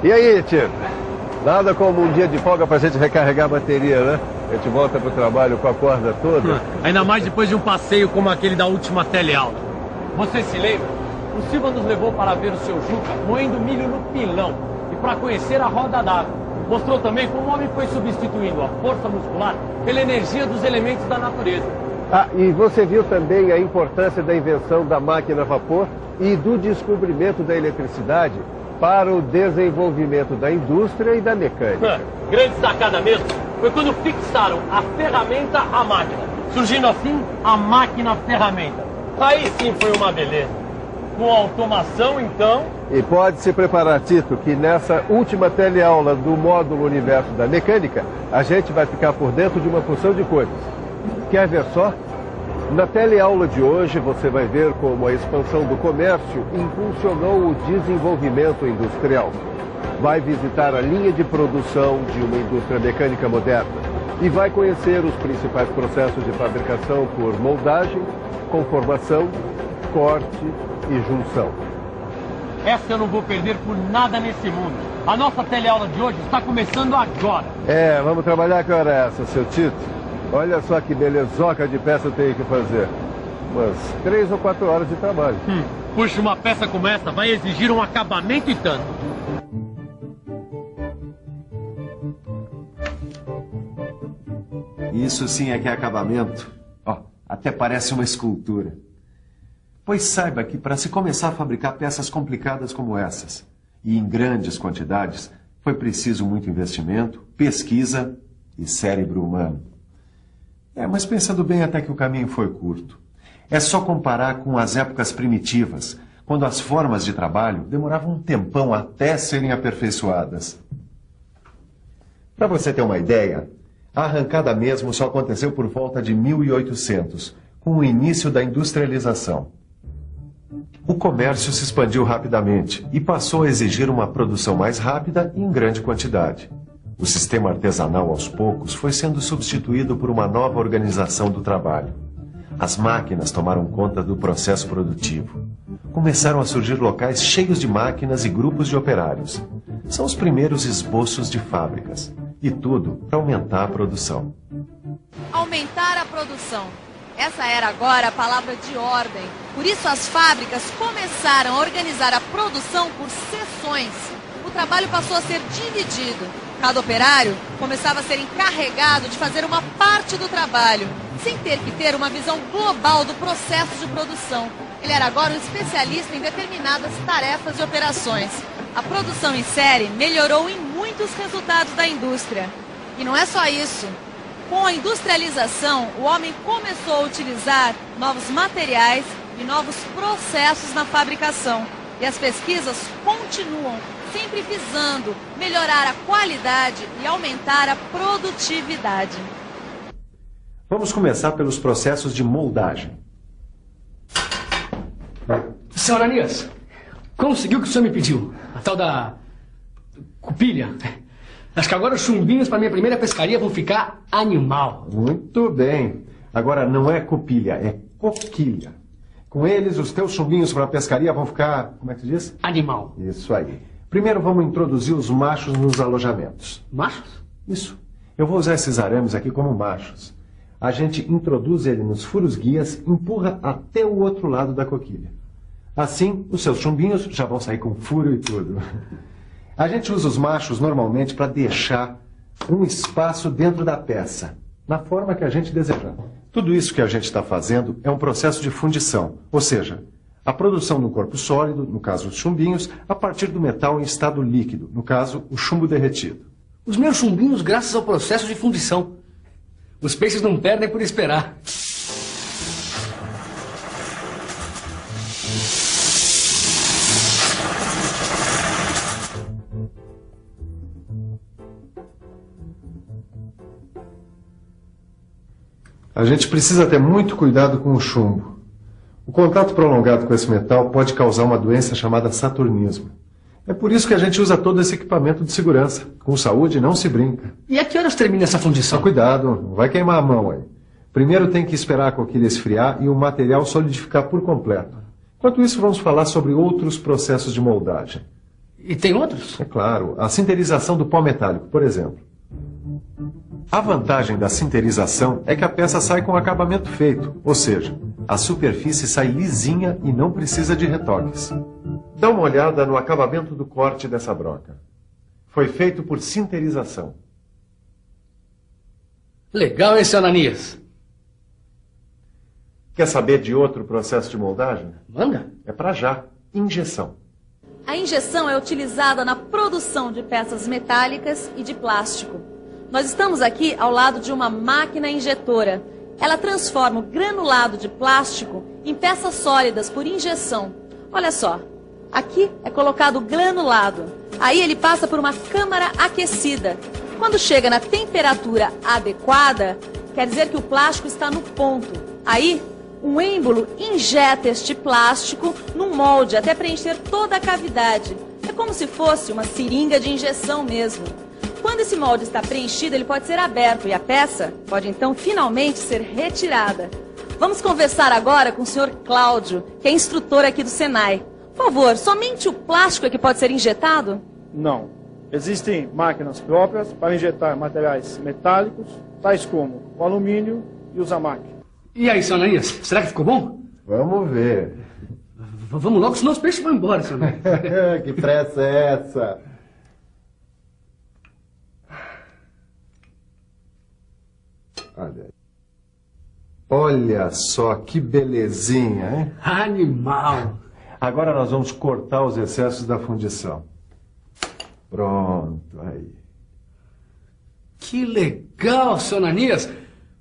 E aí, tio? Nada como um dia de folga pra gente recarregar a bateria, né? A gente volta pro trabalho com a corda toda. Ainda mais depois de um passeio como aquele da última teleaula. Você se lembra? O Silva nos levou para ver o seu Juca moendo milho no pilão e para conhecer a roda d'água. Mostrou também como o homem foi substituindo a força muscular pela energia dos elementos da natureza. Ah, e você viu também a importância da invenção da máquina a vapor e do descobrimento da eletricidade para o desenvolvimento da indústria e da mecânica. Grande sacada mesmo foi quando fixaram a ferramenta à máquina, surgindo assim a máquina-ferramenta. Aí sim foi uma beleza. Com automação, então... E pode se preparar, Tito, que nessa última teleaula do módulo Universo da Mecânica, a gente vai ficar por dentro de uma porção de coisas. Quer ver só? Na teleaula de hoje, você vai ver como a expansão do comércio impulsionou o desenvolvimento industrial. Vai visitar a linha de produção de uma indústria mecânica moderna e vai conhecer os principais processos de fabricação por moldagem, conformação, corte e junção. Essa eu não vou perder por nada nesse mundo. A nossa teleaula de hoje está começando agora. Vamos trabalhar, que hora é essa, seu Tito? Olha só que belezoca de peça eu tenho que fazer. Umas 3 ou 4 horas de trabalho. Puxa, uma peça como essa vai exigir um acabamento e tanto. Isso sim é que é acabamento. Ó, até parece uma escultura. Pois saiba que para se começar a fabricar peças complicadas como essas, e em grandes quantidades, foi preciso muito investimento, pesquisa e cérebro humano. Mas pensando bem, até que o caminho foi curto. É só comparar com as épocas primitivas, quando as formas de trabalho demoravam um tempão até serem aperfeiçoadas. Para você ter uma ideia, a arrancada mesmo só aconteceu por volta de 1800, com o início da industrialização. O comércio se expandiu rapidamente e passou a exigir uma produção mais rápida e em grande quantidade. O sistema artesanal, aos poucos, foi sendo substituído por uma nova organização do trabalho. As máquinas tomaram conta do processo produtivo. Começaram a surgir locais cheios de máquinas e grupos de operários. São os primeiros esboços de fábricas. E tudo para aumentar a produção. Aumentar a produção. Essa era agora a palavra de ordem. Por isso as fábricas começaram a organizar a produção por seções. O trabalho passou a ser dividido. Cada operário começava a ser encarregado de fazer uma parte do trabalho, sem ter que ter uma visão global do processo de produção. Ele era agora um especialista em determinadas tarefas e operações. A produção em série melhorou em muitos resultados da indústria. E não é só isso. Com a industrialização, o homem começou a utilizar novos materiais e novos processos na fabricação. E as pesquisas continuam, sempre visando melhorar a qualidade e aumentar a produtividade. Vamos começar pelos processos de moldagem. Senhor Ananias, conseguiu o que o senhor me pediu? A tal da cupilha. Acho que agora os chumbinhos para minha primeira pescaria vão ficar animal. Muito bem. Agora não é cupilha, é coquilha. Com eles, os teus chumbinhos para a pescaria vão ficar, como é que se diz? Animal. Isso aí. Primeiro vamos introduzir os machos nos alojamentos. Machos? Isso. Eu vou usar esses arames aqui como machos. A gente introduz ele nos furos guias, empurra até o outro lado da coquilha. Assim, os seus chumbinhos já vão sair com furo e tudo. A gente usa os machos normalmente para deixar um espaço dentro da peça, na forma que a gente desejar. Tudo isso que a gente está fazendo é um processo de fundição, ou seja, a produção de um corpo sólido, no caso os chumbinhos, a partir do metal em estado líquido, no caso o chumbo derretido. Os meus chumbinhos graças ao processo de fundição. Os peixes não perdem por esperar. A gente precisa ter muito cuidado com o chumbo. O contato prolongado com esse metal pode causar uma doença chamada saturnismo. É por isso que a gente usa todo esse equipamento de segurança. Com saúde não se brinca. E a que horas termina essa fundição? Cuidado, não vai queimar a mão aí. Primeiro tem que esperar a coquilha esfriar e o material solidificar por completo. Enquanto isso, vamos falar sobre outros processos de moldagem. E tem outros? É claro, a sinterização do pó metálico, por exemplo. A vantagem da sinterização é que a peça sai com o acabamento feito, ou seja, a superfície sai lisinha e não precisa de retoques. Dá uma olhada no acabamento do corte dessa broca. Foi feito por sinterização. Legal esse, Ananias. Quer saber de outro processo de moldagem? Manda. É para já. Injeção. A injeção é utilizada na produção de peças metálicas e de plástico. Nós estamos aqui ao lado de uma máquina injetora. Ela transforma o granulado de plástico em peças sólidas por injeção. Olha só, aqui é colocado o granulado. Aí ele passa por uma câmara aquecida. Quando chega na temperatura adequada, quer dizer que o plástico está no ponto. Aí, um êmbolo injeta este plástico num molde até preencher toda a cavidade. É como se fosse uma seringa de injeção mesmo. Quando esse molde está preenchido, ele pode ser aberto e a peça pode então finalmente ser retirada. Vamos conversar agora com o senhor Cláudio, que é instrutor aqui do Senai. Por favor, somente o plástico é que pode ser injetado? Não. Existem máquinas próprias para injetar materiais metálicos, tais como o alumínio e os amac. E aí, seu Ananias, será que ficou bom? Vamos ver. Vamos logo, senão os peixes vão embora, seu Ananias. Que pressa é essa? Olha aí. Olha só que belezinha, hein? Animal. Agora nós vamos cortar os excessos da fundição. Pronto, aí. Que legal, seu Ananias.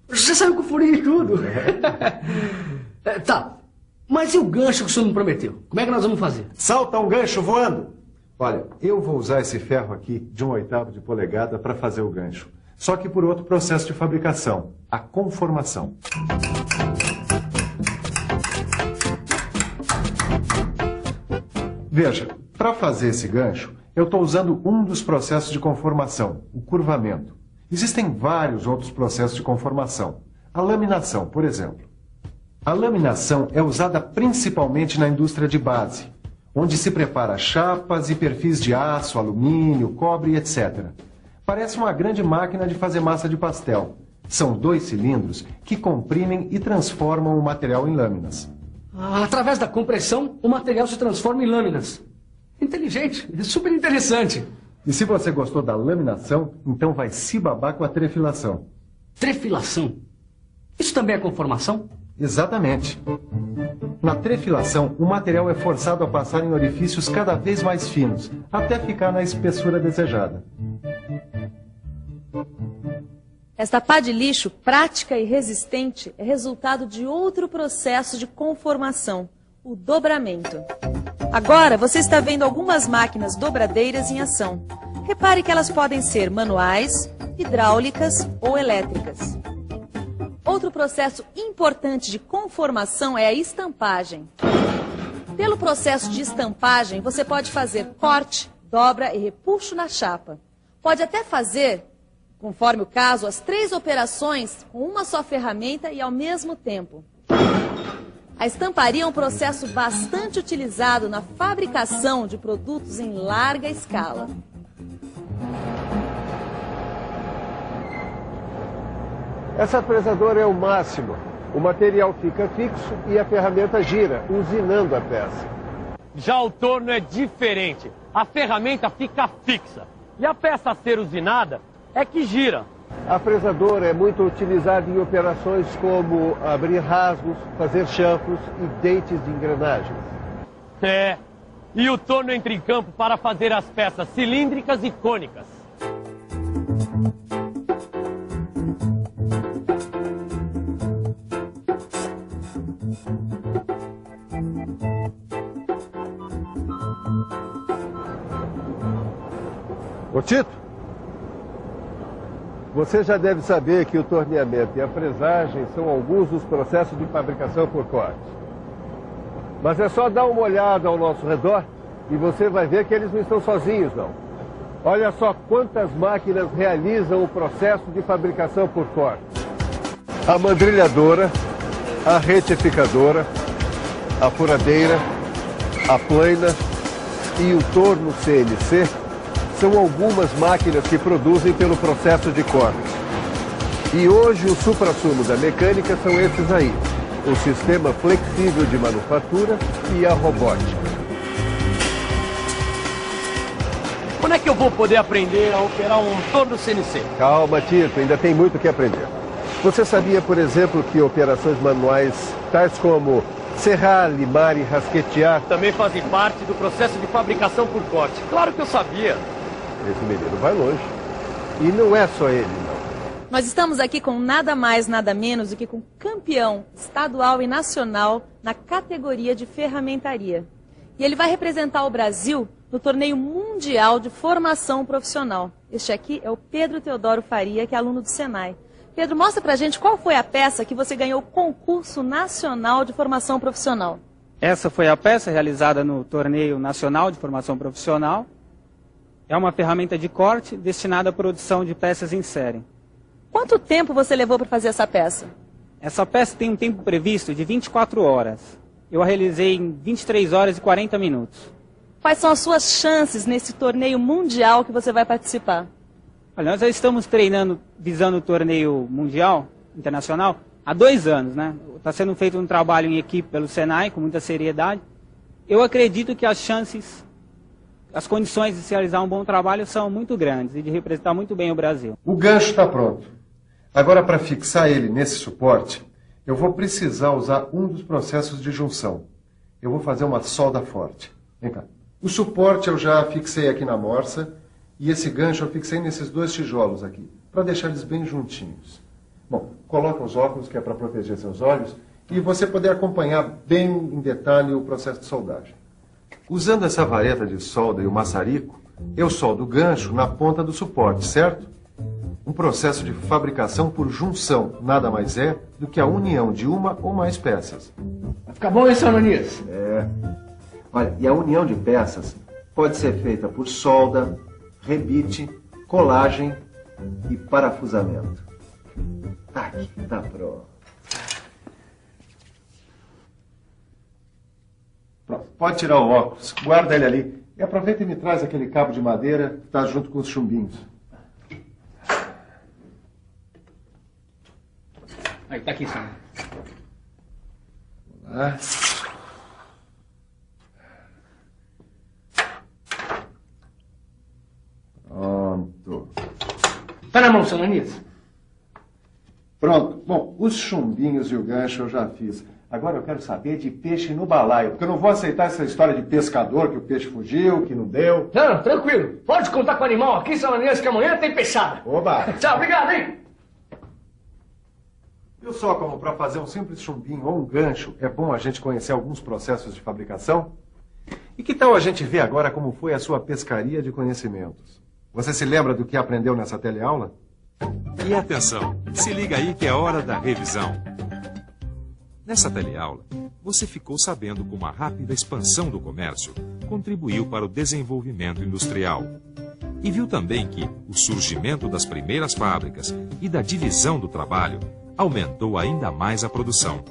Você saiu com furinho e tudo. Tá, mas e o gancho que o senhor me prometeu? Como é que nós vamos fazer? Salta um gancho voando! Olha, eu vou usar esse ferro aqui de 1/8 de polegada para fazer o gancho. Só que por outro processo de fabricação, a conformação. Veja, para fazer esse gancho, eu estou usando um dos processos de conformação, o curvamento. Existem vários outros processos de conformação. A laminação, por exemplo. A laminação é usada principalmente na indústria de base, onde se prepara chapas e perfis de aço, alumínio, cobre, etc. Parece uma grande máquina de fazer massa de pastel. São 2 cilindros que comprimem e transformam o material em lâminas. Através da compressão, o material se transforma em lâminas. Inteligente, super interessante. E se você gostou da laminação, então vai se babar com a trefilação. Trefilação? Isso também é conformação? Exatamente. Na trefilação, o material é forçado a passar em orifícios cada vez mais finos, até ficar na espessura desejada. Esta pá de lixo, prática e resistente, é resultado de outro processo de conformação, o dobramento. Agora você está vendo algumas máquinas dobradeiras em ação. Repare que elas podem ser manuais, hidráulicas ou elétricas. Outro processo importante de conformação é a estampagem. Pelo processo de estampagem, você pode fazer corte, dobra e repuxo na chapa. Pode até fazer, conforme o caso, as 3 operações com uma só ferramenta e ao mesmo tempo. A estamparia é um processo bastante utilizado na fabricação de produtos em larga escala. Essa fresadora é o máximo. O material fica fixo e a ferramenta gira, usinando a peça. Já o torno é diferente. A ferramenta fica fixa. E a peça a ser usinada é que gira. A fresadora é muito utilizada em operações como abrir rasgos, fazer chanfros e dentes de engrenagens. É. E o torno entra em campo para fazer as peças cilíndricas e cônicas. Ô Tito, você já deve saber que o torneamento e a fresagem são alguns dos processos de fabricação por corte. Mas é só dar uma olhada ao nosso redor e você vai ver que eles não estão sozinhos, não. Olha só quantas máquinas realizam o processo de fabricação por corte. A mandrilhadora, a retificadora, a furadeira, a plaina e o torno CNC são algumas máquinas que produzem pelo processo de corte. E hoje o suprassumo da mecânica são esses aí: o sistema flexível de manufatura e a robótica. Quando é que eu vou poder aprender a operar um torno CNC? Calma, Tito, ainda tem muito o que aprender. Você sabia, por exemplo, que operações manuais, tais como serrar, limar e rasquetear, Também fazem parte do processo de fabricação por corte. Claro que eu sabia. esse menino vai longe. E não é só ele, não. Nós estamos aqui com nada mais, nada menos do que com campeão estadual e nacional na categoria de ferramentaria. E ele vai representar o Brasil no torneio mundial de formação profissional. Este aqui é o Pedro Teodoro Faria, que é aluno do Senai. Pedro, mostra pra gente qual foi a peça que você ganhou o concurso nacional de formação profissional. Essa foi a peça realizada no Torneio Nacional de Formação Profissional. É uma ferramenta de corte destinada à produção de peças em série. Quanto tempo você levou para fazer essa peça? Essa peça tem um tempo previsto de 24 horas. Eu a realizei em 23 horas e 40 minutos. Quais são as suas chances nesse torneio mundial que você vai participar? Olha, nós já estamos treinando visando o torneio mundial, internacional, há 2 anos, né? Está sendo feito um trabalho em equipe pelo Senai, com muita seriedade. Eu acredito que as chances, as condições de se realizar um bom trabalho são muito grandes e de representar muito bem o Brasil. O gancho está pronto. Agora, para fixar ele nesse suporte, eu vou precisar usar um dos processos de junção. Eu vou fazer uma solda forte. Vem cá. O suporte eu já fixei aqui na morsa e esse gancho eu fixei nesses 2 tijolos aqui, para deixar eles bem juntinhos. Bom, coloca os óculos, que é para proteger seus olhos, e você poder acompanhar bem em detalhe o processo de soldagem. Usando essa vareta de solda e o maçarico, eu soldo o gancho na ponta do suporte, certo? Um processo de fabricação por junção nada mais é do que a união de uma ou mais peças. Vai ficar bom isso, Ananias? É. Olha, e a união de peças pode ser feita por solda, rebite, colagem e parafusamento. Aqui, tá pronto. Pronto, pode tirar o óculos, guarda ele ali. E aproveita e me traz aquele cabo de madeira que está junto com os chumbinhos. Aí, tá aqui, Sam. Vamos lá. Pronto. Tá na mão, seu Ananias. Pronto. Bom, os chumbinhos e o gancho eu já fiz. Agora eu quero saber de peixe no balaio, porque eu não vou aceitar essa história de pescador, que o peixe fugiu, que não deu. Não, tranquilo. Pode contar com o animal aqui, seu Ananias, que amanhã tem peixada. Oba! Tchau, obrigado, hein? Viu só como para fazer um simples chumbinho ou um gancho é bom a gente conhecer alguns processos de fabricação? E que tal a gente ver agora como foi a sua pescaria de conhecimentos? Você se lembra do que aprendeu nessa teleaula? E atenção, se liga aí que é hora da revisão. Nessa teleaula, você ficou sabendo como a rápida expansão do comércio contribuiu para o desenvolvimento industrial. E viu também que o surgimento das primeiras fábricas e da divisão do trabalho aumentou ainda mais a produção.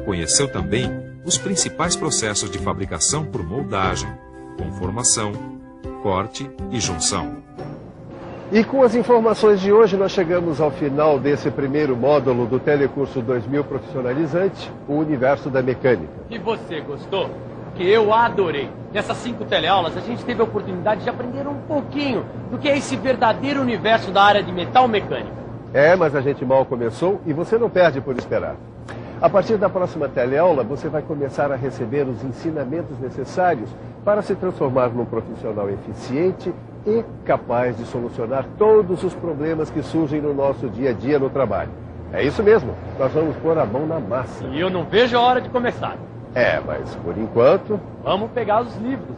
Conheceu também os principais processos de fabricação por moldagem, conformação, corte e junção. E com as informações de hoje, nós chegamos ao final desse primeiro módulo do Telecurso 2000 Profissionalizante, o Universo da Mecânica. E você gostou? Que eu adorei. Nessas 5 teleaulas, a gente teve a oportunidade de aprender um pouquinho do que é esse verdadeiro universo da área de metal mecânica. É, mas a gente mal começou e você não perde por esperar. A partir da próxima teleaula, você vai começar a receber os ensinamentos necessários para se transformar num profissional eficiente e capaz de solucionar todos os problemas que surgem no nosso dia a dia no trabalho. É isso mesmo, nós vamos pôr a mão na massa. E eu não vejo a hora de começar. É, mas por enquanto... Vamos pegar os livros.